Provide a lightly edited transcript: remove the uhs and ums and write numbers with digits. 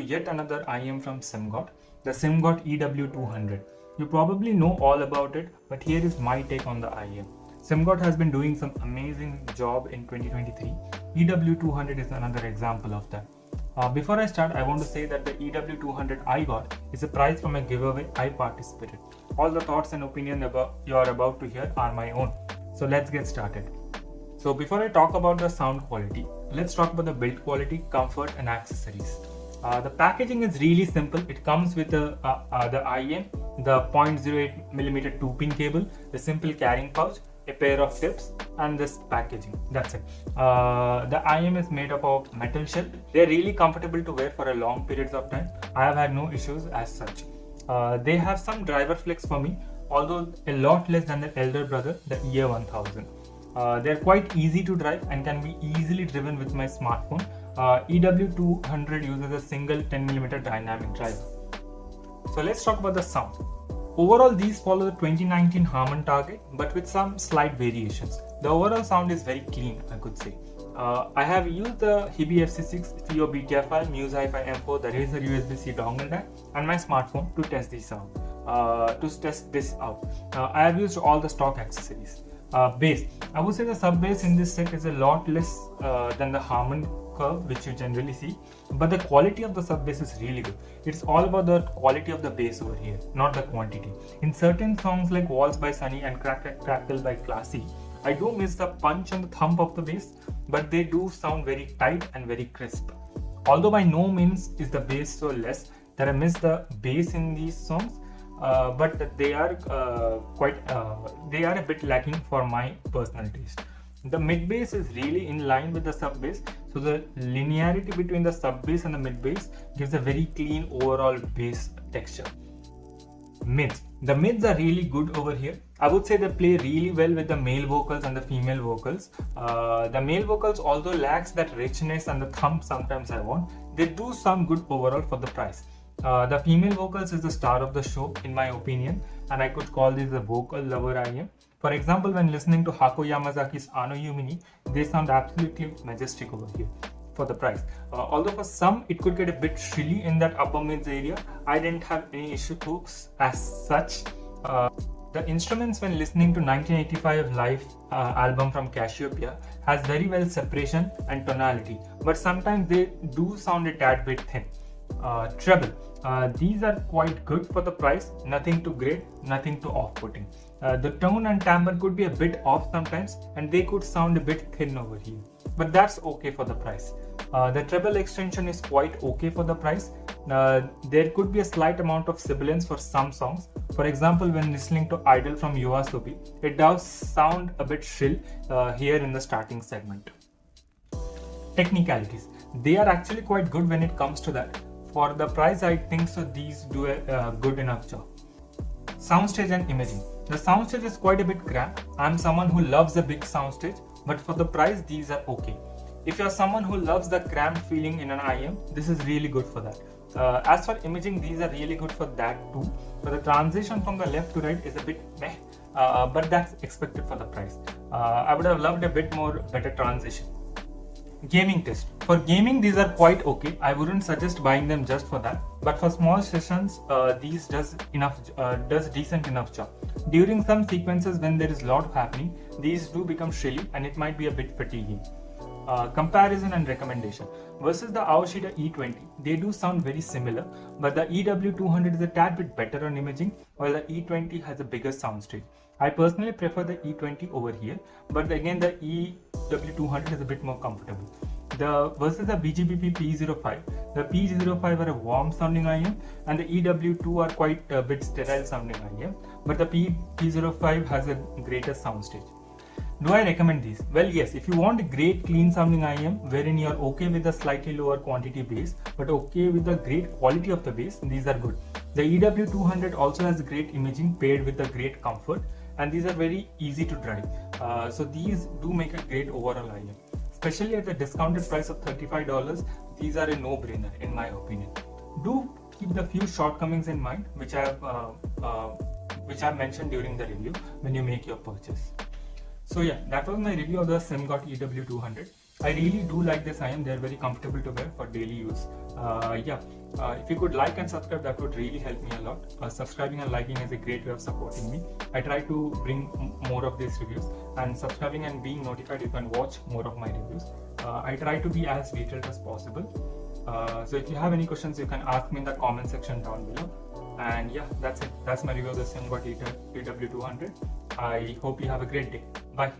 yet another IM from Simgot, the Simgot EW200. You probably know all about it, but here is my take on the IM. Simgot has been doing some amazing job in 2023. EW200 is another example of that. Before I start, I want to say that the EW200 I got is a prize from a giveaway I participated. All the thoughts and opinions you are about to hear are my own. So let's get started. So before I talk about the sound quality, let's talk about the build quality, comfort and accessories. The packaging is really simple. It comes with the IM, the 0.08mm 2-pin cable, the simple carrying pouch, a pair of tips and this packaging. That's it. The IM is made up of metal shell. They're really comfortable to wear for a long periods of time. I have had no issues as such. They have some driver flex for me, although a lot less than their elder brother, the EA1000. They're quite easy to drive and can be easily driven with my smartphone. EW200 uses a single 10mm dynamic driver. So let's talk about the sound. Overall, these follow the 2019 Harman target, but with some slight variations. The overall sound is very clean, I could say. I have used the Hibi FC6 CO BTFI, Muse Hi-Fi M4, the Razer USB-C dongle jack, and my smartphone to test this out. I have used all the stock accessories. Bass. I would say the sub bass in this set is a lot less than the Harman curve which you generally see, but the quality of the sub bass is really good. It's all about the quality of the bass over here, not the quantity. In certain songs like Waltz by Sunny and Crackle by Classy, I do miss the punch and the thump of the bass, but they do sound very tight and very crisp. Although by no means is the bass so less that I miss the bass in these songs, but they are a bit lacking for my personal taste. The mid bass is really in line with the sub bass, so the linearity between the sub bass and the mid bass gives a very clean overall bass texture. Mids. The mids are really good over here. I would say they play really well with the male vocals and the female vocals. The male vocals, although lacks that richness and the thump sometimes I want, they do sound good overall for the price. The female vocals is the star of the show in my opinion, and I could call this a vocal lover IM. For example, when listening to Hako Yamazaki's Ano Yumini, they sound absolutely majestic over here for the price. Although for some it could get a bit shrilly in that upper mids area, I didn't have any issues as such. The instruments when listening to 1985 live album from Cassiopeia has very well separation and tonality, but sometimes they do sound a tad bit thin. Treble. These are quite good for the price, nothing too great, nothing too off-putting. The tone and timbre could be a bit off sometimes and they could sound a bit thin over here, but that's okay for the price. The treble extension is quite okay for the price. There could be a slight amount of sibilance for some songs. For example, when listening to Idol from YOASOBI, it does sound a bit shrill here in the starting segment. Technicalities. They are actually quite good when it comes to that. For the price, I think so these do a good enough job. Soundstage and imaging. The soundstage is quite a bit cramped. I'm someone who loves a big soundstage, but for the price, these are okay. If you're someone who loves the cramped feeling in an IM, this is really good for that. As for imaging, these are really good for that too. But the transition from the left to right is a bit meh, but that's expected for the price. I would have loved a bit more better transition. Gaming test. For gaming, these are quite okay. I wouldn't suggest buying them just for that, but for small sessions, these does decent enough job. During some sequences when there is a lot happening, these do become shrilly and it might be a bit fatiguing. Comparison and recommendation. Versus the Aoshida E20, they do sound very similar, but the EW200 is a tad bit better on imaging, while the E20 has a bigger soundstage. I personally prefer the E20 over here, but again the EW200 is a bit more comfortable. Versus the BGBP P05, the P05 are a warm sounding IM and the EW2 are quite a bit sterile sounding IM, but the P05 has a greater soundstage. Do I recommend these? Well, yes, if you want a great clean sounding IM wherein you are okay with the slightly lower quantity bass but okay with the great quality of the bass, these are good. The EW200 also has great imaging paired with the great comfort, and these are very easy to drive. So these do make a great overall IM. Especially at the discounted price of $35, these are a no-brainer in my opinion. Do keep the few shortcomings in mind which I have mentioned during the review when you make your purchase. So yeah, that was my review of the Simgot EW200. I really do like this IM. They are very comfortable to wear for daily use. If you could like and subscribe, that would really help me a lot. Subscribing and liking is a great way of supporting me. I try to bring more of these reviews, and subscribing and being notified, you can watch more of my reviews. I try to be as detailed as possible. So if you have any questions, you can ask me in the comment section down below. And yeah, that's it. That's my review of the Simgot EW200. I hope you have a great day. Bye.